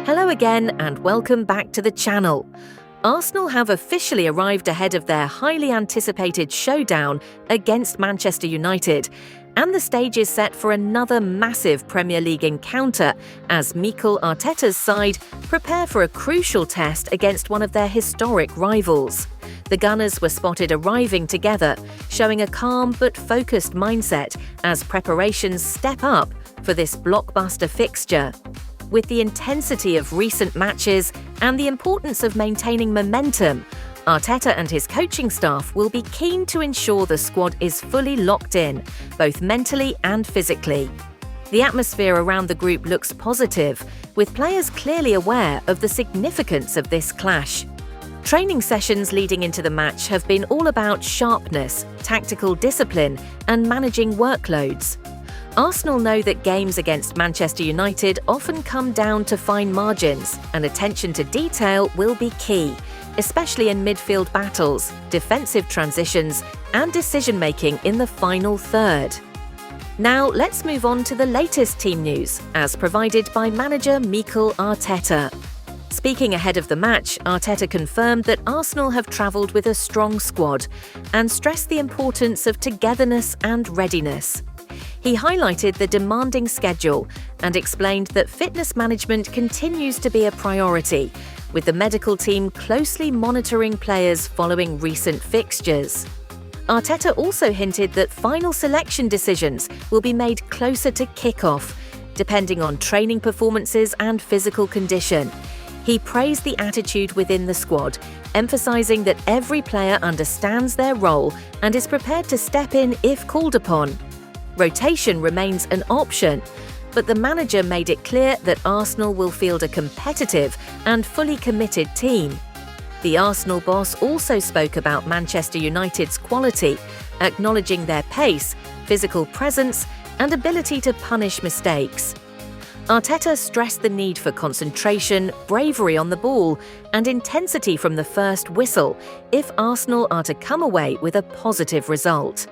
Hello again and welcome back to the channel. Arsenal have officially arrived ahead of their highly anticipated showdown against Manchester United, and the stage is set for another massive Premier League encounter as Mikel Arteta's side prepare for a crucial test against one of their historic rivals. The Gunners were spotted arriving together, showing a calm but focused mindset as preparations step up for this blockbuster fixture. With the intensity of recent matches and the importance of maintaining momentum, Arteta and his coaching staff will be keen to ensure the squad is fully locked in, both mentally and physically. The atmosphere around the group looks positive, with players clearly aware of the significance of this clash. Training sessions leading into the match have been all about sharpness, tactical discipline, and managing workloads. Arsenal know that games against Manchester United often come down to fine margins, and attention to detail will be key, especially in midfield battles, defensive transitions, and decision-making in the final third. Now let's move on to the latest team news, as provided by manager Mikel Arteta. Speaking ahead of the match, Arteta confirmed that Arsenal have travelled with a strong squad and stressed the importance of togetherness and readiness. He highlighted the demanding schedule and explained that fitness management continues to be a priority, with the medical team closely monitoring players following recent fixtures. Arteta also hinted that final selection decisions will be made closer to kick-off, depending on training performances and physical condition. He praised the attitude within the squad, emphasising that every player understands their role and is prepared to step in if called upon. Rotation remains an option, but the manager made it clear that Arsenal will field a competitive and fully committed team. The Arsenal boss also spoke about Manchester United's quality, acknowledging their pace, physical presence, and ability to punish mistakes. Arteta stressed the need for concentration, bravery on the ball, and intensity from the first whistle if Arsenal are to come away with a positive result.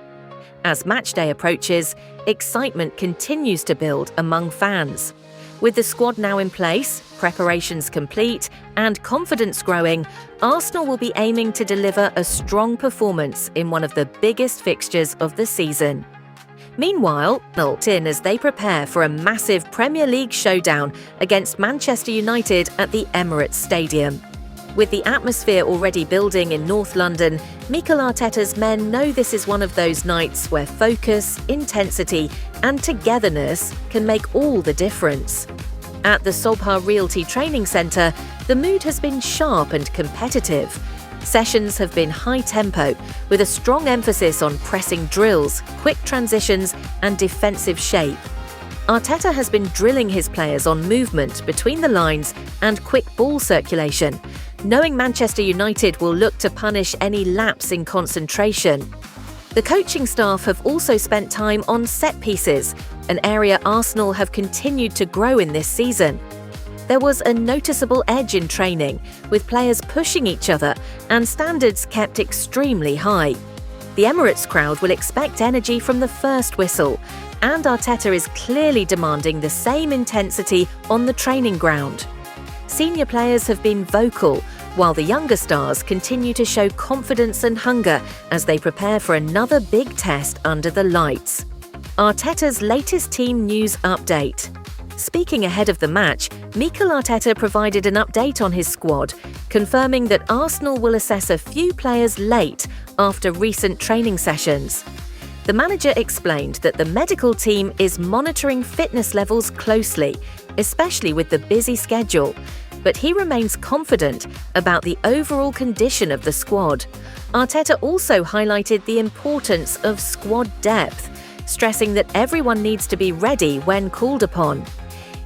As matchday approaches, excitement continues to build among fans. With the squad now in place, preparations complete, and confidence growing, Arsenal will be aiming to deliver a strong performance in one of the biggest fixtures of the season. Meanwhile, locked in as they prepare for a massive Premier League showdown against Manchester United at the Emirates Stadium. With the atmosphere already building in North London, Mikel Arteta's men know this is one of those nights where focus, intensity, and togetherness can make all the difference. At the Sobha Realty Training Centre, the mood has been sharp and competitive. Sessions have been high-tempo, with a strong emphasis on pressing drills, quick transitions, and defensive shape. Arteta has been drilling his players on movement between the lines and quick ball circulation, knowing Manchester United will look to punish any lapse in concentration. The coaching staff have also spent time on set pieces, an area Arsenal have continued to grow in this season. There was a noticeable edge in training, with players pushing each other and standards kept extremely high. The Emirates crowd will expect energy from the first whistle, and Arteta is clearly demanding the same intensity on the training ground. Senior players have been vocal, while the younger stars continue to show confidence and hunger as they prepare for another big test under the lights. Arteta's latest team news update. Speaking ahead of the match, Mikel Arteta provided an update on his squad, confirming that Arsenal will assess a few players late after recent training sessions. The manager explained that the medical team is monitoring fitness levels closely, especially with the busy schedule, but he remains confident about the overall condition of the squad. Arteta also highlighted the importance of squad depth, stressing that everyone needs to be ready when called upon.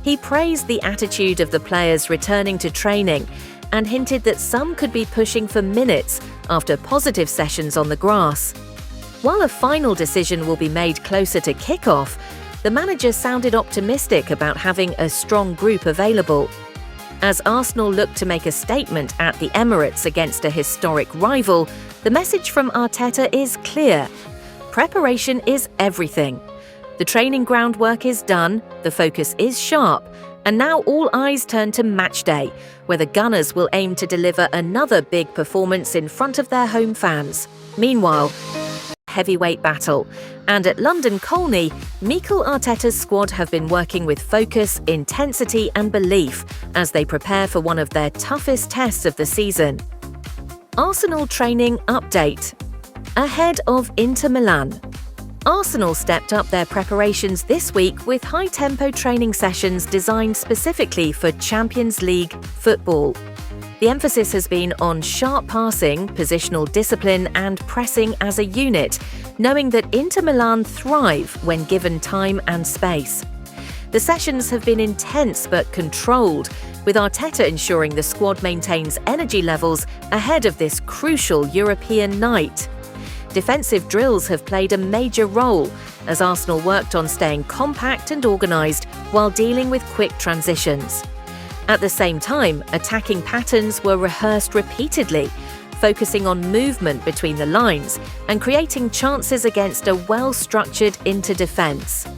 He praised the attitude of the players returning to training and hinted that some could be pushing for minutes after positive sessions on the grass. While a final decision will be made closer to kick-off, the manager sounded optimistic about having a strong group available. As Arsenal look to make a statement at the Emirates against a historic rival, the message from Arteta is clear. Preparation is everything. The training groundwork is done, the focus is sharp, And now all eyes turn to match day, where the Gunners will aim to deliver another big performance in front of their home fans. Meanwhile, heavyweight battle. And at London Colney, Mikel Arteta's squad have been working with focus, intensity and belief as they prepare for one of their toughest tests of the season. Arsenal training update. Ahead of Inter Milan. Arsenal stepped up their preparations this week with high-tempo training sessions designed specifically for Champions League football. The emphasis has been on sharp passing, positional discipline and pressing as a unit, knowing that Inter Milan thrive when given time and space. The sessions have been intense but controlled, with Arteta ensuring the squad maintains energy levels ahead of this crucial European night. Defensive drills have played a major role as Arsenal worked on staying compact and organised while dealing with quick transitions. At the same time, attacking patterns were rehearsed repeatedly, focusing on movement between the lines and creating chances against a well-structured inter-defence.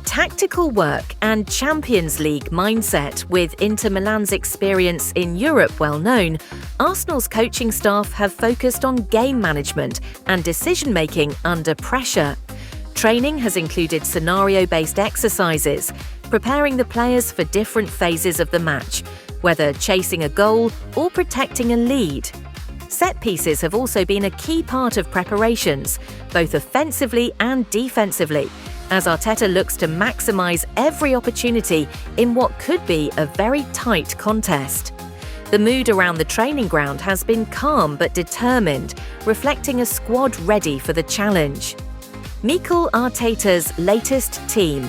Tactical work and Champions League mindset. With Inter Milan's experience in Europe well known, Arsenal's coaching staff have focused on game management and decision-making under pressure. Training has included scenario-based exercises, preparing the players for different phases of the match, whether chasing a goal or protecting a lead. Set pieces have also been a key part of preparations, both offensively and defensively, as Arteta looks to maximise every opportunity in what could be a very tight contest. The mood around the training ground has been calm but determined, reflecting a squad ready for the challenge. Mikel Arteta's latest team.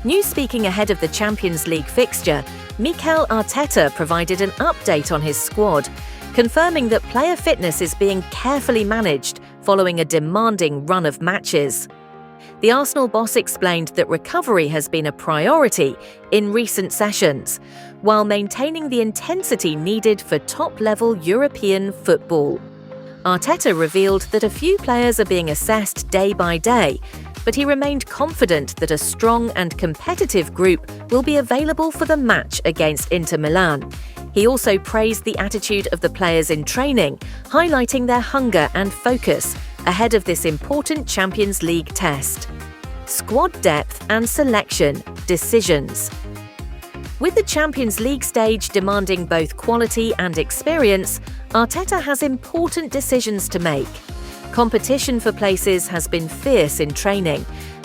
News speaking ahead of the Champions League fixture, Mikel Arteta provided an update on his squad, confirming that player fitness is being carefully managed following a demanding run of matches. The Arsenal boss explained that recovery has been a priority in recent sessions, while maintaining the intensity needed for top-level European football. Arteta revealed that a few players are being assessed day by day, but he remained confident that a strong and competitive group will be available for the match against Inter Milan. He also praised the attitude of the players in training, highlighting their hunger and focus ahead of this important Champions League test. Squad depth and selection decisions. With the Champions League stage demanding both quality and experience, Arteta has important decisions to make. Competition for places has been fierce in training,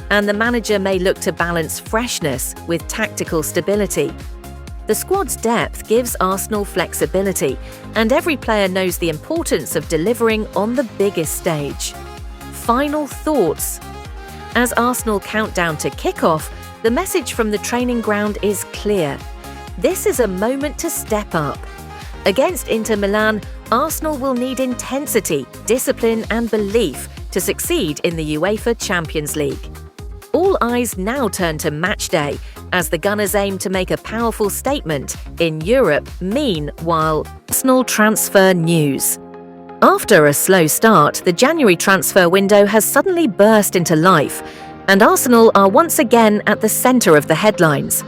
and the manager may look to balance freshness with tactical stability. The squad's depth gives Arsenal flexibility, and every player knows the importance of delivering on the biggest stage. Final thoughts. As Arsenal count down to kick-off, the message from the training ground is clear. This is a moment to step up. Against Inter Milan, Arsenal will need intensity, discipline and belief to succeed in the UEFA Champions League. All eyes now turn to match day as the Gunners aim to make a powerful statement in Europe. Meanwhile, Arsenal transfer news. After a slow start, the January transfer window has suddenly burst into life, and Arsenal are once again at the centre of the headlines.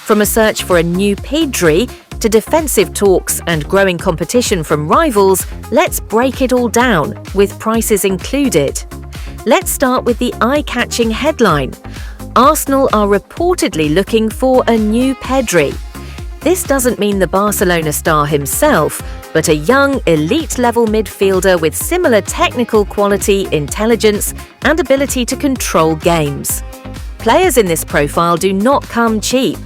From a search for a new Pedri to defensive talks and growing competition from rivals, let's break it all down, with prices included. Let's start with the eye-catching headline. Arsenal are reportedly looking for a new Pedri. This doesn't mean the Barcelona star himself, but a young, elite-level midfielder with similar technical quality, intelligence, and ability to control games. Players in this profile do not come cheap.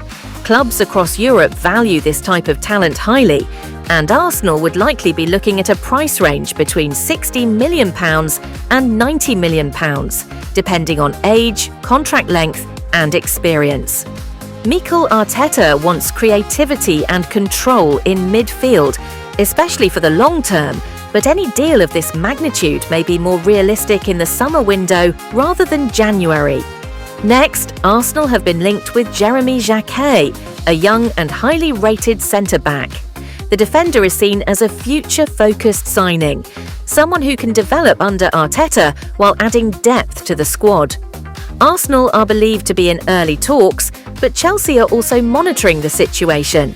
Clubs across Europe value this type of talent highly, and Arsenal would likely be looking at a price range between £60 million and £90 million, depending on age, contract length, and experience. Mikel Arteta wants creativity and control in midfield, especially for the long term, but any deal of this magnitude may be more realistic in the summer window rather than January. Next, Arsenal have been linked with Jeremy Jacquet, a young and highly rated centre-back. The defender is seen as a future-focused signing, someone who can develop under Arteta while adding depth to the squad. Arsenal are believed to be in early talks, but Chelsea are also monitoring the situation.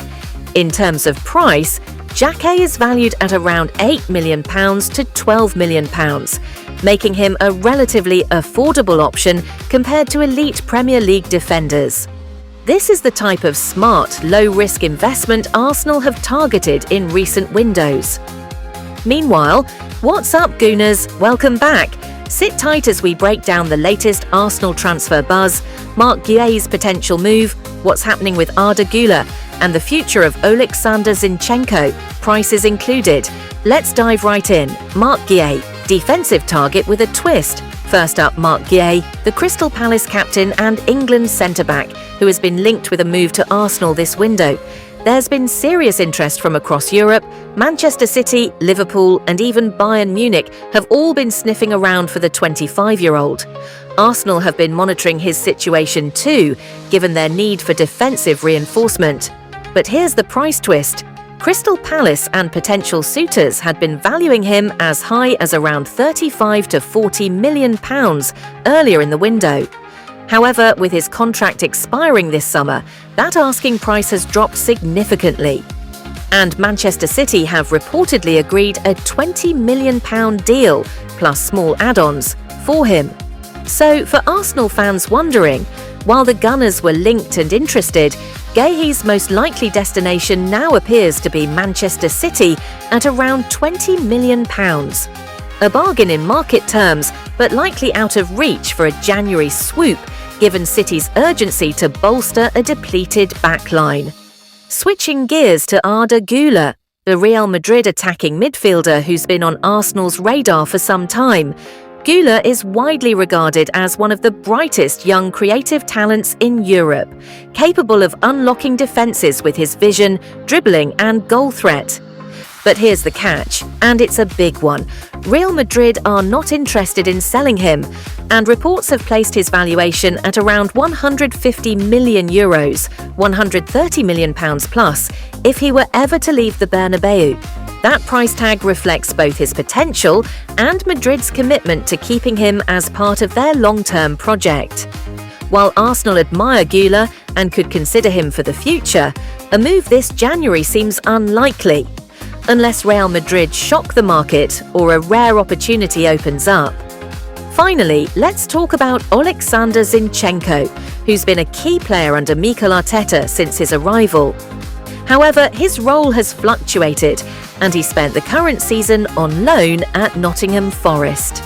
In terms of price, GYOKERES is valued at around £8 million to £12 million, making him a relatively affordable option compared to elite Premier League defenders. This is the type of smart, low-risk investment Arsenal have targeted in recent windows. Meanwhile, what's up, Gooners? Welcome back. Sit tight as we break down the latest Arsenal transfer buzz, Marc Guéhi's potential move, what's happening with Arda Güler, and the future of Alexander Zinchenko, prices included. Let's dive right in. Marc Guéhi, defensive target with a twist. First up, Marc Guéhi, the Crystal Palace captain and England centre-back, who has been linked with a move to Arsenal this window. There's been serious interest from across Europe. Manchester City, Liverpool, and even Bayern Munich have all been sniffing around for the 25-year-old. Arsenal have been monitoring his situation too, given their need for defensive reinforcement. But here's the price twist. Crystal Palace and potential suitors had been valuing him as high as around £35 to £40 million earlier in the window. However, with his contract expiring this summer, that asking price has dropped significantly. And Manchester City have reportedly agreed a £20 million deal, plus small add-ons, for him. So, for Arsenal fans wondering, while the Gunners were linked and interested, Guéhi's most likely destination now appears to be Manchester City at around £20 million. A bargain in market terms, but likely out of reach for a January swoop, given City's urgency to bolster a depleted backline. Switching gears to Arda Güler, the Real Madrid attacking midfielder who's been on Arsenal's radar for some time. Güler is widely regarded as one of the brightest young creative talents in Europe, capable of unlocking defences with his vision, dribbling and goal threat. But here's the catch, and it's a big one. Real Madrid are not interested in selling him, and reports have placed his valuation at around €150 million, £130 million plus, if he were ever to leave the Bernabeu. That price tag reflects both his potential and Madrid's commitment to keeping him as part of their long-term project. While Arsenal admire Güler and could consider him for the future, a move this January seems unlikely, unless Real Madrid shock the market or a rare opportunity opens up. Finally, let's talk about Alexander Zinchenko, who's been a key player under Mikel Arteta since his arrival. However, his role has fluctuated, and he spent the current season on loan at Nottingham Forest.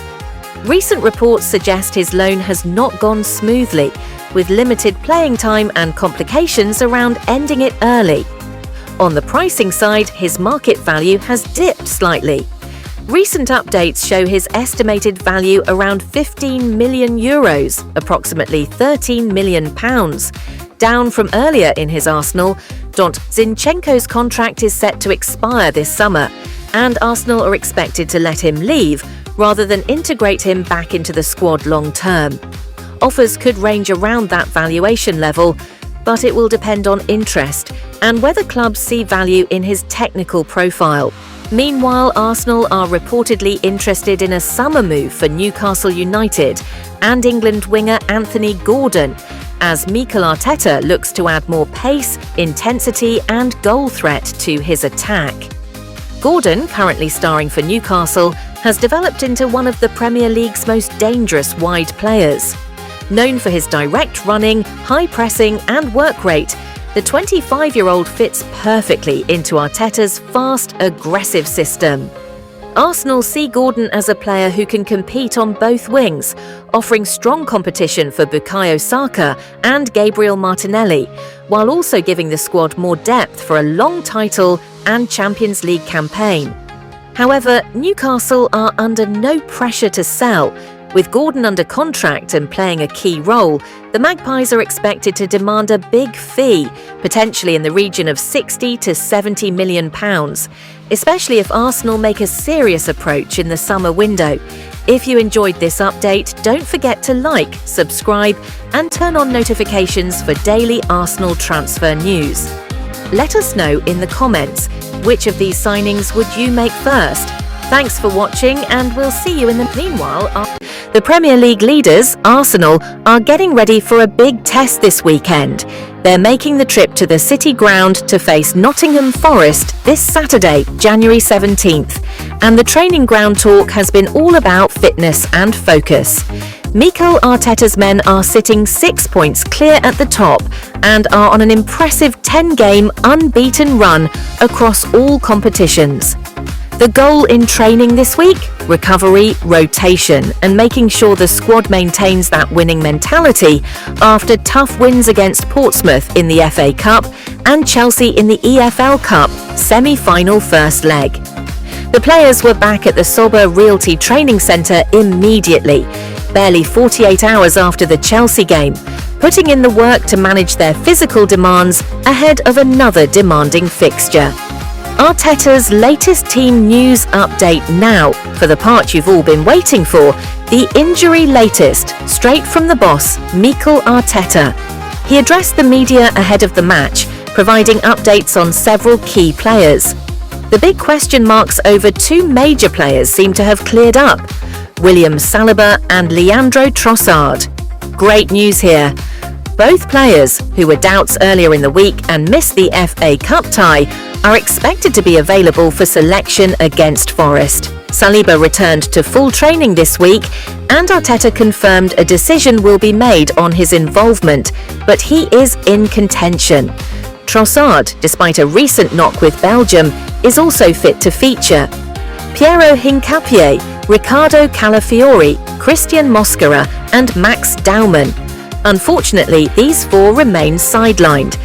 Recent reports suggest his loan has not gone smoothly, with limited playing time and complications around ending it early. On the pricing side, his market value has dipped slightly. Recent updates show his estimated value around €15 million, approximately £13 million, down from earlier in his arsenal. Zinchenko's contract is set to expire this summer, and Arsenal are expected to let him leave rather than integrate him back into the squad long term. Offers could range around that valuation level, but it will depend on interest and whether clubs see value in his technical profile. Meanwhile, Arsenal are reportedly interested in a summer move for Newcastle United and England winger Anthony Gordon, as Mikel Arteta looks to add more pace, intensity and goal threat to his attack. Gordon, currently starring for Newcastle, has developed into one of the Premier League's most dangerous wide players. Known for his direct running, high pressing and work rate, the 25-year-old fits perfectly into Arteta's fast, aggressive system. Arsenal see Gordon as a player who can compete on both wings, offering strong competition for Bukayo Saka and Gabriel Martinelli, while also giving the squad more depth for a long title and Champions League campaign. However, Newcastle are under no pressure to sell. With Gordon under contract and playing a key role, the Magpies are expected to demand a big fee, potentially in the region of £60 to £70 million, especially if Arsenal make a serious approach in the summer window. If you enjoyed this update, don't forget to like, subscribe and turn on notifications for daily Arsenal transfer news. Let us know in the comments, which of these signings would you make first? Thanks for watching, and we'll see you in the meanwhile. The Premier League leaders, Arsenal, are getting ready for a big test this weekend. They're making the trip to the City Ground to face Nottingham Forest this Saturday, January 17th. And the training ground talk has been all about fitness and focus. Mikel Arteta's men are sitting 6 points clear at the top and are on an impressive 10-game unbeaten run across all competitions. The goal in training this week? Recovery, rotation, and making sure the squad maintains that winning mentality after tough wins against Portsmouth in the FA Cup and Chelsea in the EFL Cup semi-final first leg. The players were back at the SAKA Realty Training Centre immediately, barely 48 hours after the Chelsea game, putting in the work to manage their physical demands ahead of another demanding fixture. Arteta's latest team news update now for the part you've all been waiting for, the injury latest, straight from the boss, Mikel Arteta. He addressed the media ahead of the match, providing updates on several key players. The big question marks over two major players seem to have cleared up, William Saliba and Leandro Trossard. Great news here. Both players, who were doubts earlier in the week and missed the FA Cup tie, are expected to be available for selection against Forest. Saliba returned to full training this week, and Arteta confirmed a decision will be made on his involvement, but he is in contention. Trossard, despite a recent knock with Belgium, is also fit to feature. Piero Hincapié, Riccardo Calafiori, Christian Mosquera and Max Daumann. Unfortunately, these four remain sidelined.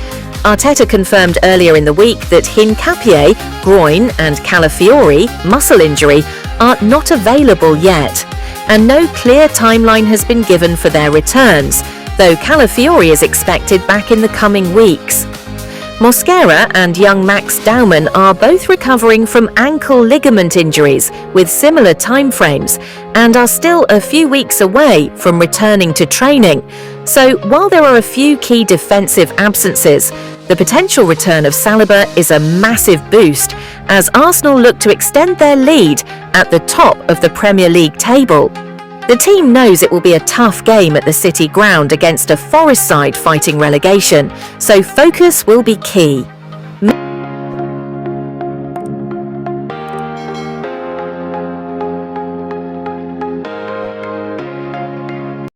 Arteta confirmed earlier in the week that Hincapié, groin, and Calafiori, muscle injury, are not available yet, and no clear timeline has been given for their returns, though Calafiori is expected back in the coming weeks. Mosquera and young Max Daumann are both recovering from ankle ligament injuries with similar timeframes and are still a few weeks away from returning to training. So while there are a few key defensive absences, the potential return of Saliba is a massive boost as Arsenal look to extend their lead at the top of the Premier League table. The team knows it will be a tough game at the City Ground against a Forest side fighting relegation, so focus will be key.